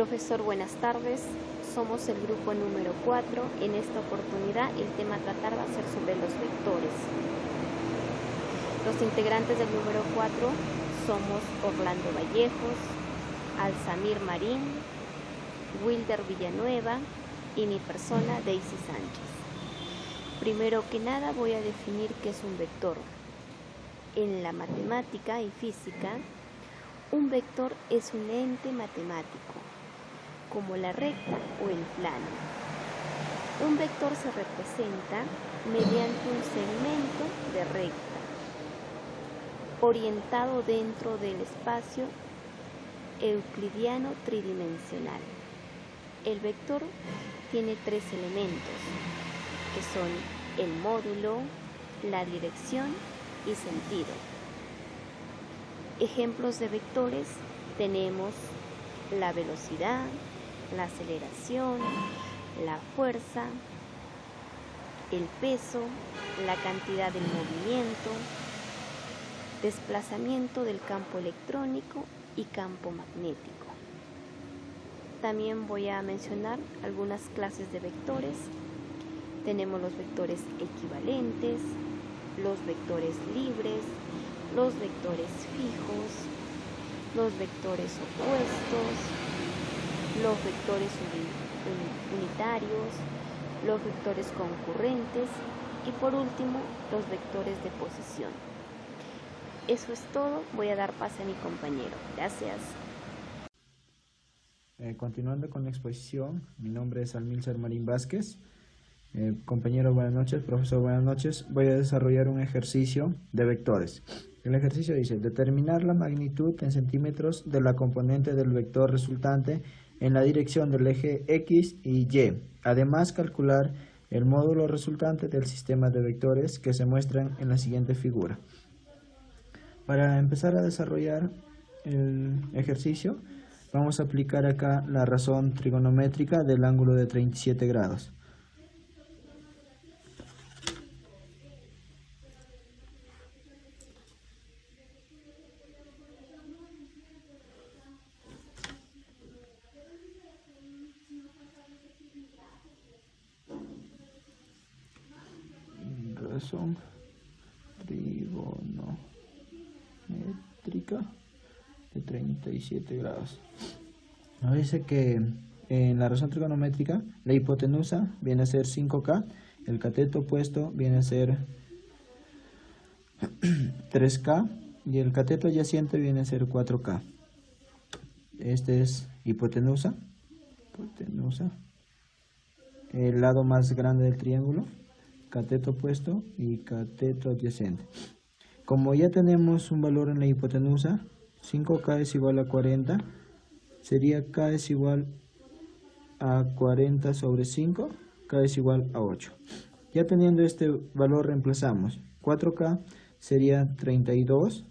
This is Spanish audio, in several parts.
Profesor, buenas tardes. Somos el grupo número 4. En esta oportunidad el tema a tratar va a ser sobre los vectores. Los integrantes del número 4 somos Orlando Vallejos, Alzamir Marín, Wilder Villanueva y mi persona, Daisy Sánchez. Primero que nada voy a definir qué es un vector. En la matemática y física, un vector es un ente matemático, como la recta o el plano. Un vector se representa mediante un segmento de recta, orientado dentro del espacio euclidiano tridimensional. El vector tiene tres elementos, que son el módulo, la dirección y sentido. Ejemplos de vectores tenemos la velocidad, la aceleración, la fuerza, el peso, la cantidad del movimiento, desplazamiento del campo electrónico y campo magnético. También voy a mencionar algunas clases de vectores. Tenemos los vectores equivalentes, los vectores libres, los vectores fijos, los vectores opuestos, los vectores unitarios, los vectores concurrentes y por último los vectores de posición. Eso es todo. Voy a dar pase a mi compañero. Gracias. Continuando con la exposición, mi nombre es Almilcar Marín Vázquez. Compañero, buenas noches. Profesor, buenas noches. Voy a desarrollar un ejercicio de vectores. El ejercicio dice: determinar la magnitud en centímetros de la componente del vector resultante en la dirección del eje X y Y. Además, calcular el módulo resultante del sistema de vectores que se muestran en la siguiente figura. Para empezar a desarrollar el ejercicio, vamos a aplicar acá la razón trigonométrica del ángulo de 37 grados. Razón trigonométrica de 37 grados. Nos dice que en la razón trigonométrica la hipotenusa viene a ser 5K, el cateto opuesto viene a ser 3K y el cateto adyacente viene a ser 4K. Este es hipotenusa, el lado más grande del triángulo, cateto opuesto y cateto adyacente. Como ya tenemos un valor en la hipotenusa, 5K es igual a 40, sería K es igual a 40 sobre 5, K es igual a 8. Ya teniendo este valor reemplazamos, 4K sería 32,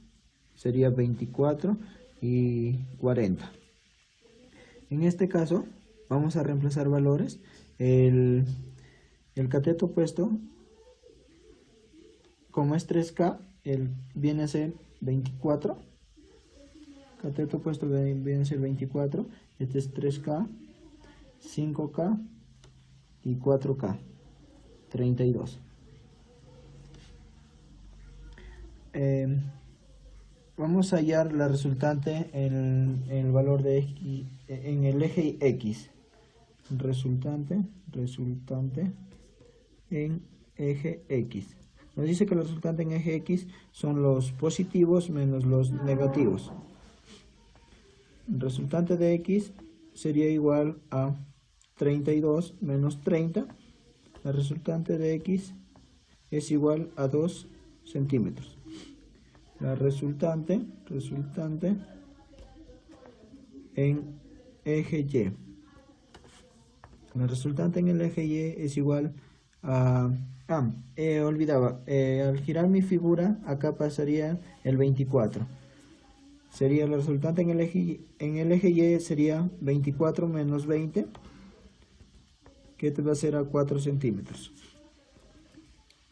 sería 24 y 40. En este caso vamos a reemplazar valores. El cateto opuesto, como es 3K, viene a ser 24. Cateto opuesto viene a ser 24. Este es 3K, 5K y 4K, 32. Vamos a hallar la resultante en el valor de X, en el eje X. Resultante en eje X. Nos dice que la resultante en eje X son los positivos menos los negativos. El resultante de X sería igual a 32 menos 30. La resultante de X es igual a 2 centímetros. La resultante en eje Y. La resultante en el eje Y es igual a... al girar mi figura, acá pasaría el 24. Sería la resultante en el eje Y sería 24 menos 20, que te va a ser a 4 centímetros.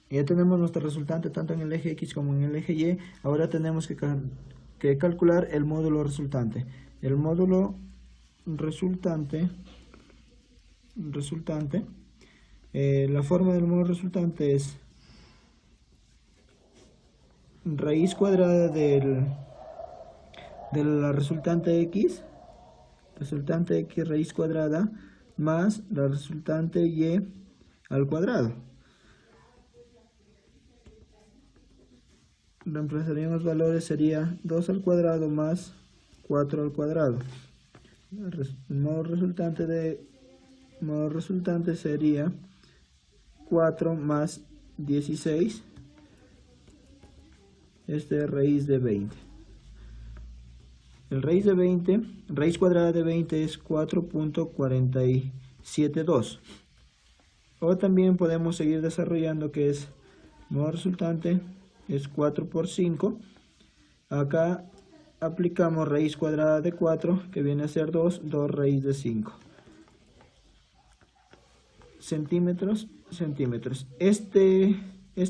Ya tenemos nuestra resultante tanto en el eje X como en el eje Y. Ahora tenemos que calcular el módulo resultante. El módulo resultante, la forma del modo resultante es raíz cuadrada de la resultante x raíz cuadrada más la resultante y al cuadrado. Reemplazaríamos valores, sería 2 al cuadrado más 4 al cuadrado. El modo resultante sería 4 más 16, raíz de 20. Raíz cuadrada de 20 es 4.472. O también podemos seguir desarrollando que es modo resultante es 4 por 5. Acá aplicamos raíz cuadrada de 4, que viene a ser 2 raíz de 5. Centímetros. Este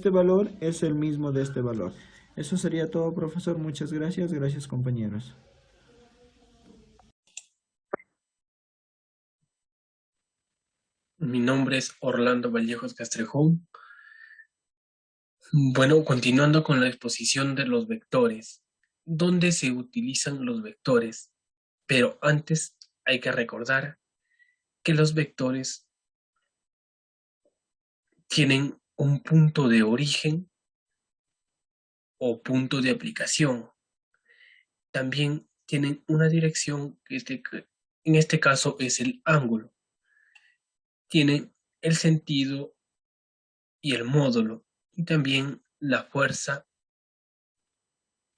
valor es el mismo de este valor. Eso sería todo, profesor. Muchas gracias. Gracias, compañeros. Mi nombre es Orlando Vallejos Castrejón. Bueno, continuando con la exposición de los vectores. ¿Dónde se utilizan los vectores? Pero antes hay que recordar que los vectores tienen un punto de origen o punto de aplicación. También tienen una dirección que en este caso es el ángulo. Tienen el sentido y el módulo, y también la fuerza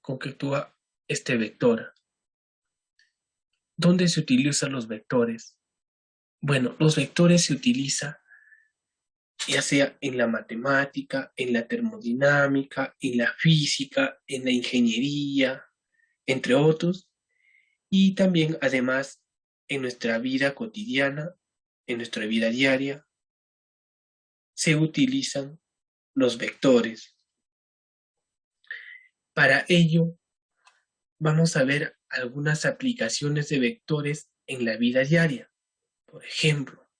con que actúa este vector. ¿Dónde se utilizan los vectores? Bueno, los vectores se utilizan ya sea en la matemática, en la termodinámica, en la física, en la ingeniería, entre otros, y también además en nuestra vida cotidiana, en nuestra vida diaria, se utilizan los vectores. Para ello, vamos a ver algunas aplicaciones de vectores en la vida diaria. Por ejemplo,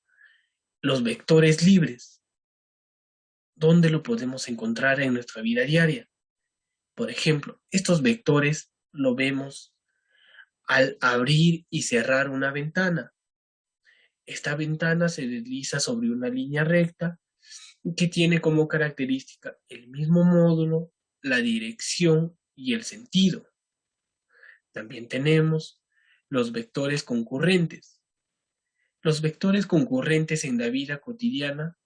los vectores libres. ¿Dónde lo podemos encontrar en nuestra vida diaria? Por ejemplo, estos vectores lo vemos al abrir y cerrar una ventana. Esta ventana se desliza sobre una línea recta que tiene como característica el mismo módulo, la dirección y el sentido. También tenemos los vectores concurrentes. Los vectores concurrentes en la vida cotidiana,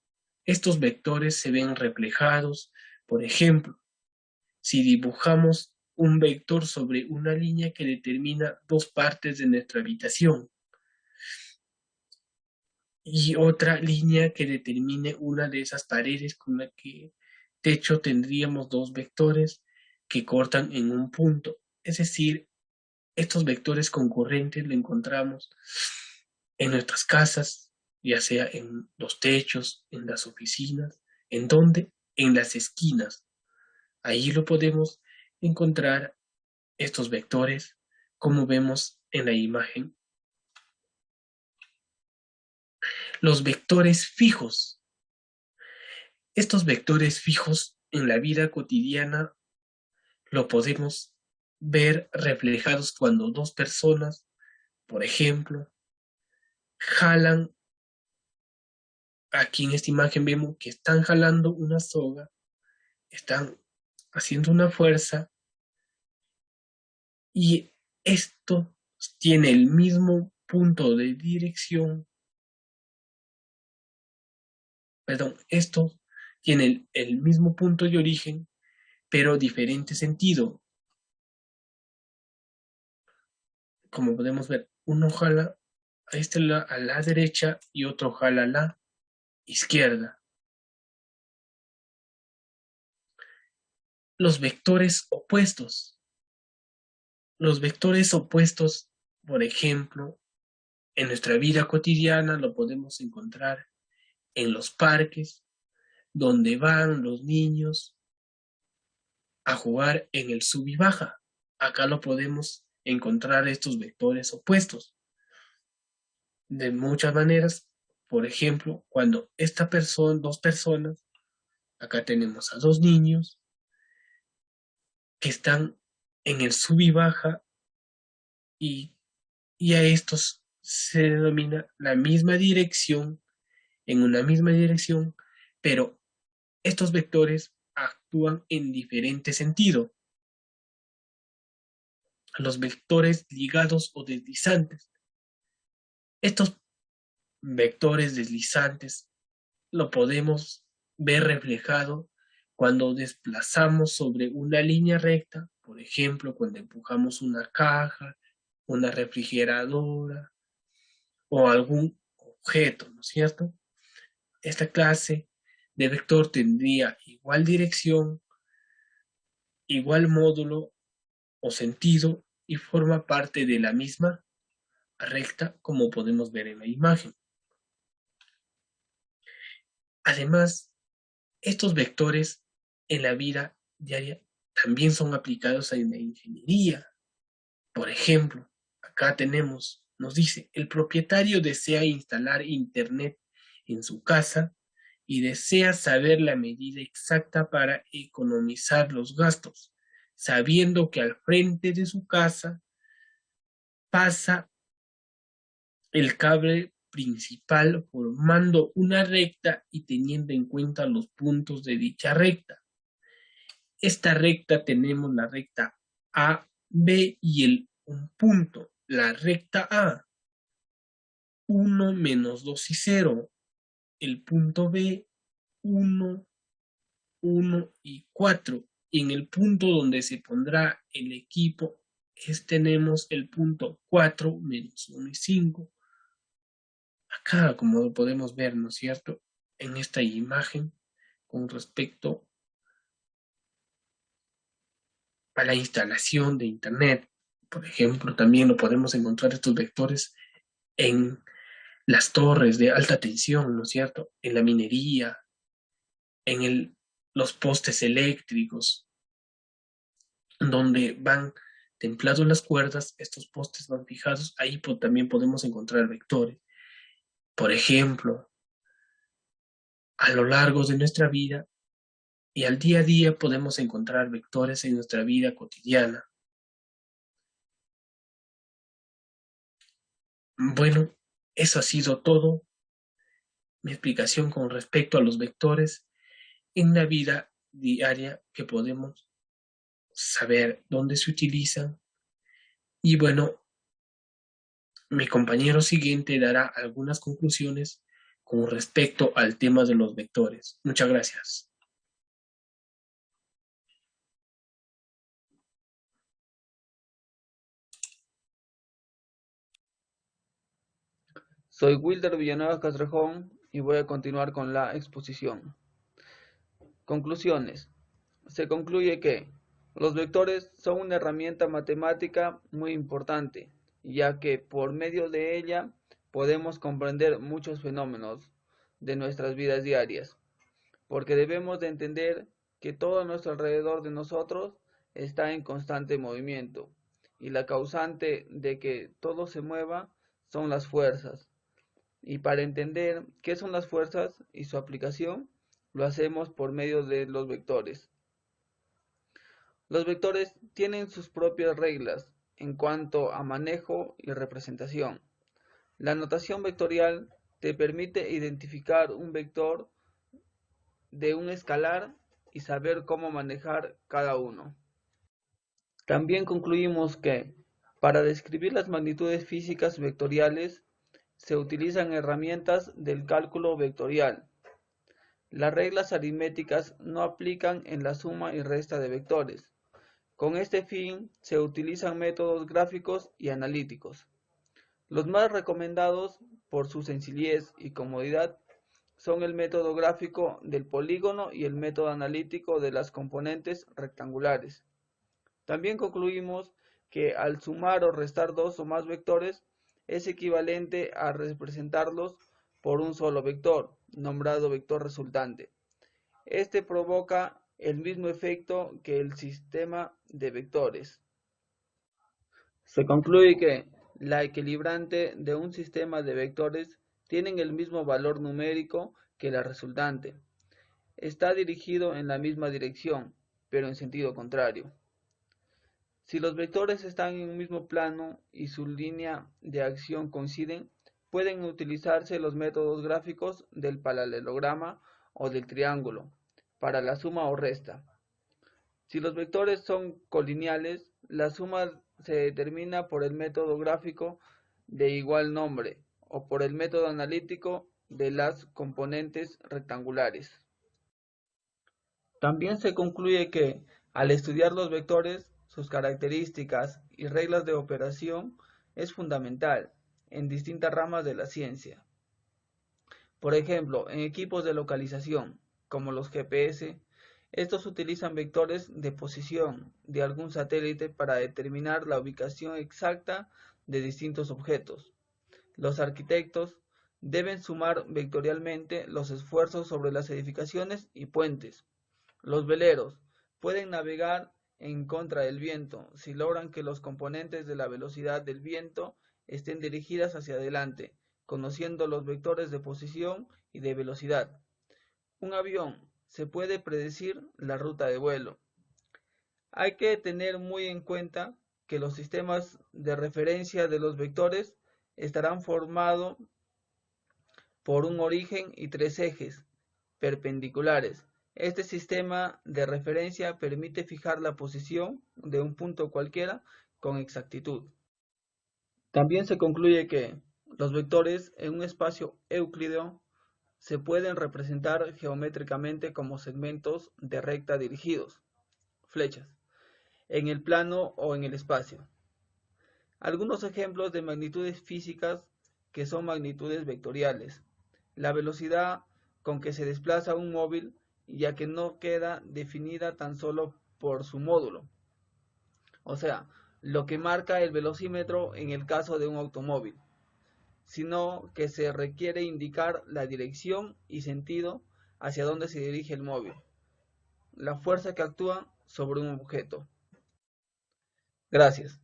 estos vectores se ven reflejados, por ejemplo, si dibujamos un vector sobre una línea que determina dos partes de nuestra habitación y otra línea que determine una de esas paredes con la que techo, tendríamos dos vectores que cortan en un punto. Es decir, estos vectores concurrentes lo encontramos en nuestras casas, ya sea en los techos, en las oficinas, ¿en dónde? En las esquinas. Ahí lo podemos encontrar estos vectores, como vemos en la imagen. Los vectores fijos. Estos vectores fijos en la vida cotidiana lo podemos ver reflejados cuando dos personas, por ejemplo, jalan. Aquí en esta imagen vemos que están jalando una soga, están haciendo una fuerza y esto tiene el mismo punto de dirección. Perdón, esto tiene el mismo punto de origen, pero diferente sentido. Como podemos ver, uno jala a la derecha y otro jala a la izquierda. Los vectores opuestos. Los vectores opuestos, por ejemplo, en nuestra vida cotidiana lo podemos encontrar en los parques, donde van los niños a jugar en el sub y baja. Acá lo podemos encontrar estos vectores opuestos. de muchas maneras. Por ejemplo, cuando dos personas, acá tenemos a dos niños que están en el sub y baja y, y a estos se denomina la misma dirección, en una misma dirección, pero estos vectores actúan en diferente sentido. Los vectores ligados o deslizantes. Estos vectores deslizantes lo podemos ver reflejado cuando desplazamos sobre una línea recta, por ejemplo, cuando empujamos una caja, una refrigeradora o algún objeto, ¿no es cierto? Esta clase de vector tendría igual dirección, igual módulo o sentido y forma parte de la misma recta como podemos ver en la imagen. Además, estos vectores en la vida diaria también son aplicados en la ingeniería. Por ejemplo, acá nos dice, el propietario desea instalar internet en su casa y desea saber la medida exacta para economizar los gastos, sabiendo que al frente de su casa pasa el cable principal formando una recta y teniendo en cuenta los puntos de dicha recta. Esta recta tenemos la recta A, B y un punto. La recta A, 1, menos 2 y 0. El punto B, 1, 1 y 4. Y en el punto donde se pondrá el equipo, tenemos el punto 4, menos 1 y 5. Acá, como lo podemos ver, ¿no es cierto? En esta imagen, con respecto a la instalación de Internet. Por ejemplo, también lo podemos encontrar estos vectores en las torres de alta tensión, ¿no es cierto? En la minería, los postes eléctricos, donde van templados las cuerdas, estos postes van fijados, ahí también podemos encontrar vectores. Por ejemplo, a lo largo de nuestra vida y al día a día podemos encontrar vectores en nuestra vida cotidiana. Bueno, eso ha sido todo. Mi explicación con respecto a los vectores en la vida diaria que podemos saber dónde se utilizan. Y bueno, mi compañero siguiente dará algunas conclusiones con respecto al tema de los vectores. Muchas gracias. Soy Wilder Villanueva Castrejón y voy a continuar con la exposición. Conclusiones. Se concluye que los vectores son una herramienta matemática muy importante, ya que por medio de ella podemos comprender muchos fenómenos de nuestras vidas diarias, porque debemos de entender que todo a nuestro alrededor de nosotros está en constante movimiento, y la causante de que todo se mueva son las fuerzas. Y para entender qué son las fuerzas y su aplicación, lo hacemos por medio de los vectores. Los vectores tienen sus propias reglas en cuanto a manejo y representación. La notación vectorial te permite identificar un vector de un escalar y saber cómo manejar cada uno. También concluimos que, para describir las magnitudes físicas vectoriales, se utilizan herramientas del cálculo vectorial. Las reglas aritméticas no aplican en la suma y resta de vectores. Con este fin se utilizan métodos gráficos y analíticos. Los más recomendados por su sencillez y comodidad son el método gráfico del polígono y el método analítico de las componentes rectangulares. También concluimos que al sumar o restar dos o más vectores es equivalente a representarlos por un solo vector, nombrado vector resultante. Este provoca el mismo efecto que el sistema de vectores. Se concluye que La equilibrante de un sistema de vectores tienen el mismo valor numérico que la resultante. Está dirigido en la misma dirección, pero en sentido contrario. Si los vectores están en un mismo plano y su línea de acción coinciden, pueden utilizarse los métodos gráficos del paralelogramo o del triángulo para la suma o resta. Si los vectores son colineales, la suma se determina por el método gráfico de igual nombre o por el método analítico de las componentes rectangulares. También se concluye que, al estudiar los vectores, sus características y reglas de operación es fundamental en distintas ramas de la ciencia. Por ejemplo, en equipos de localización, como los GPS, estos utilizan vectores de posición de algún satélite para determinar la ubicación exacta de distintos objetos. Los arquitectos deben sumar vectorialmente los esfuerzos sobre las edificaciones y puentes. Los veleros pueden navegar en contra del viento si logran que los componentes de la velocidad del viento estén dirigidas hacia adelante, conociendo los vectores de posición y de velocidad. Un avión se puede predecir la ruta de vuelo. Hay que tener muy en cuenta que los sistemas de referencia de los vectores estarán formados por un origen y tres ejes perpendiculares. Este sistema de referencia permite fijar la posición de un punto cualquiera con exactitud. También se concluye que los vectores en un espacio euclídeo se pueden representar geométricamente como segmentos de recta dirigidos, flechas, en el plano o en el espacio. Algunos ejemplos de magnitudes físicas que son magnitudes vectoriales. La velocidad con que se desplaza un móvil, ya que no queda definida tan solo por su módulo. O sea, lo que marca el velocímetro en el caso de un automóvil, sino que se requiere indicar la dirección y sentido hacia donde se dirige el móvil, la fuerza que actúa sobre un objeto. Gracias.